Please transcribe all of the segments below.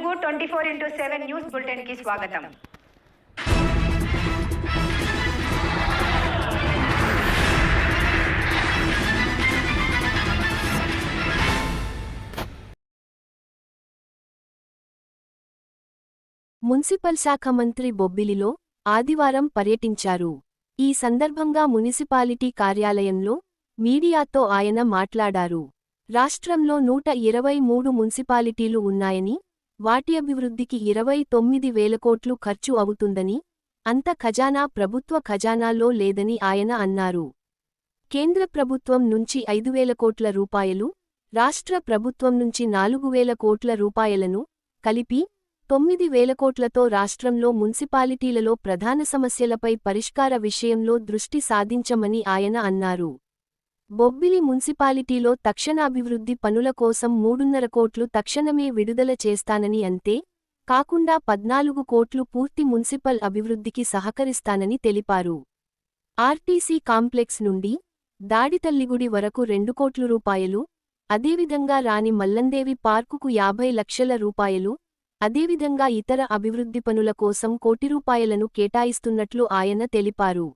Telugu 24/7 news bulletin కి స్వాగతం. Municipal శాఖ మంత్రి బొబ్బిలిలో ఆదివారం పర్యటించారు. ఈ సందర్భంగా మున్సిపాలిటీ కార్యాలయంలో మీడియాతో ఆయన మాట్లాడారు. రాష్ట్రంలో 123 మున్సిపాలిటీలు ఉన్నాయని, వాటి అభివృద్ధికి 29,000 కోట్లు ఖర్చు అవుతుందని, అంత ఖజానా ప్రభుత్వ ఖజానాలో లేదని ఆయన అన్నారు. కేంద్ర ప్రభుత్వం నుంచి 5,000 కోట్ల రూపాయలు, రాష్ట్ర ప్రభుత్వం నుంచి 4,000 కోట్ల రూపాయలను కలిపి 9,000 కోట్లతో రాష్ట్రంలో మున్సిపాలిటీలలో ప్రధాన సమస్యలపై పరిష్కార విషయంలో దృష్టి సాధించమని ఆయన అన్నారు. బొబ్బిలి మున్సిపాలిటీలో తక్షణాభివృద్ధి పనుల కోసం 3.5 కోట్లు తక్షణమే విడుదల చేస్తానని, అంతే కాకుండా 14 కోట్లు పూర్తి మున్సిపల్ అభివృద్ధికి సహకరిస్తానని తెలిపారు. ఆర్టీసీ కాంప్లెక్స్ నుండి దాడితల్లిగుడి వరకు 2 కోట్ల రూపాయలు, అదేవిధంగా రాణి మల్లందేవి పార్కుకు 50 లక్షల రూపాయలు, అదేవిధంగా ఇతర అభివృద్ధి పనుల కోసం 1 కోటి రూపాయలను కేటాయిస్తున్నట్లు ఆయన తెలిపారు.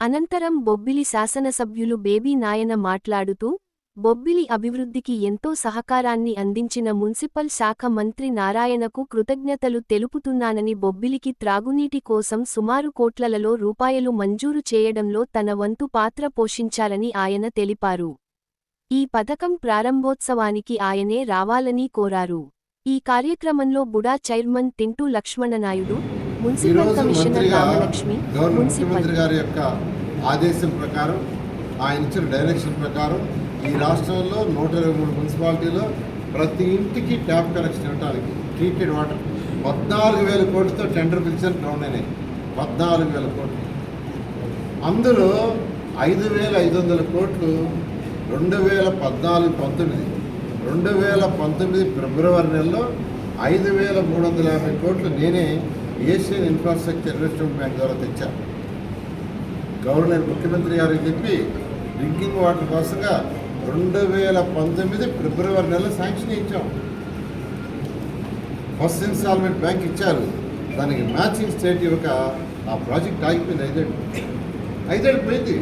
అనంతరం బొబ్బిలి శాసనసభ్యులు బేబీ నాయన మాట్లాడుతూ, బొబ్బిలి అభివృద్ధికి ఎంతో సహకారాన్ని అందించిన మున్సిపల్ శాఖ మంత్రి నారాయణకు కృతజ్ఞతలు తెలుపుతున్నానని, బొబ్బిలికి త్రాగునీటి కోసం సుమారు కోట్లలో రూపాయలు మంజూరు చేయడంలో తన వంతు పాత్ర పోషించారని ఆయన తెలిపారు. ఈ పథకం ప్రారంభోత్సవానికి ఆయనే రావాలని కోరారు. ఈ కార్యక్రమంలో బుడా చైర్మన్ తింటూ లక్ష్మణనాయుడు, మున్సిపల్ కమిషనర్ రామలక్ష్మి, ముఖ్యమంత్రి గారి యొక్క ఆదేశం ప్రకారం, ఆయన ఇచ్చిన డైరెక్షన్ ప్రకారం ఈ రాష్ట్రంలో 123 మున్సిపాలిటీలో ప్రతి ఇంటికి ట్యాప్ కనెక్షన్ ఇవ్వడానికి ట్రీటెడ్ వాటర్ 14,000 కోట్లతో టెండర్ పిలిచారు. గ్రౌండ్ అయినాయి 14,000 కోట్లు. అందులో 5,500 కోట్లు 2014-19 2019 ఫిబ్రవరి నెలలో 5,350 కోట్లు నేనే ఏషియన్ ఇన్ఫ్రాస్ట్రక్చర్ ఇన్వెస్ట్మెంట్ బ్యాంక్ ద్వారా తెచ్చాను. గవర్నర్ ముఖ్యమంత్రి గారికి చెప్పి డ్రింకింగ్ వాటర్ కోసంగా 2019 ఫిబ్రవరి నెలలో శాంక్షన్ ఇచ్చాం. ఫస్ట్ ఇన్స్టాల్మెంట్ బ్యాంక్ ఇచ్చారు. దానికి మ్యాచింగ్ స్టేట్ ఇవ్వక ఆ ప్రాజెక్ట్ ఆగిపోయింది. ఐదేళ్ళు పోయింది.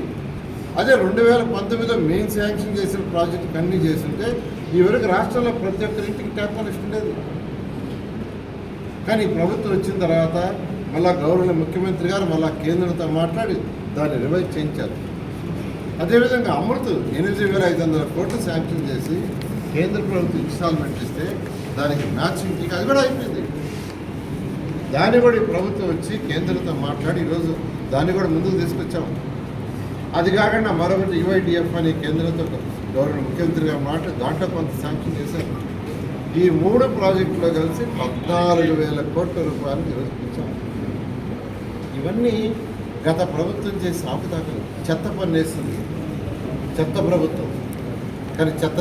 అదే 2019లో మెయిన్ శాంక్షన్ చేసిన ప్రాజెక్ట్ కన్నీ చేస్తుంటే ఈ వరకు రాష్ట్రంలో ప్రతి ఒక్కరింటికి ట్యాప్ కనెక్షన్ ఉండేది. కానీ ప్రభుత్వం వచ్చిన తర్వాత మళ్ళా గవర్నర్ ముఖ్యమంత్రి గారు మళ్ళా కేంద్రంతో మాట్లాడి దాన్ని రివైజ్ చేయించారు. అదేవిధంగా అమృత్ 8,500 కోట్లు శాంక్షన్ చేసి కేంద్ర ప్రభుత్వం ఇన్స్టాల్మెంట్ ఇస్తే దానికి మ్యాచింగ్ అది కూడా అయిపోయింది. దాన్ని కూడా ఈ ప్రభుత్వం వచ్చి కేంద్రంతో మాట్లాడి ఈరోజు దాన్ని కూడా ముందుకు తీసుకొచ్చాము. అది కాకుండా మరొకటి UIDF అని కేంద్రంతో గవర్నర్ ముఖ్యమంత్రి గారు మాట్లాడి దాంట్లో కొంత శాంక్షన్ చేశారు. ఈ 3 ప్రాజెక్టులో కలిసి 14,000 కోట్ల రూపాయలు నిరూపించాము. ఇవన్నీ గత ప్రభుత్వం చేసే ఆపుతాకలు. చెత్త పన్నేస్తుంది చెత్త ప్రభుత్వం, కానీ చెత్త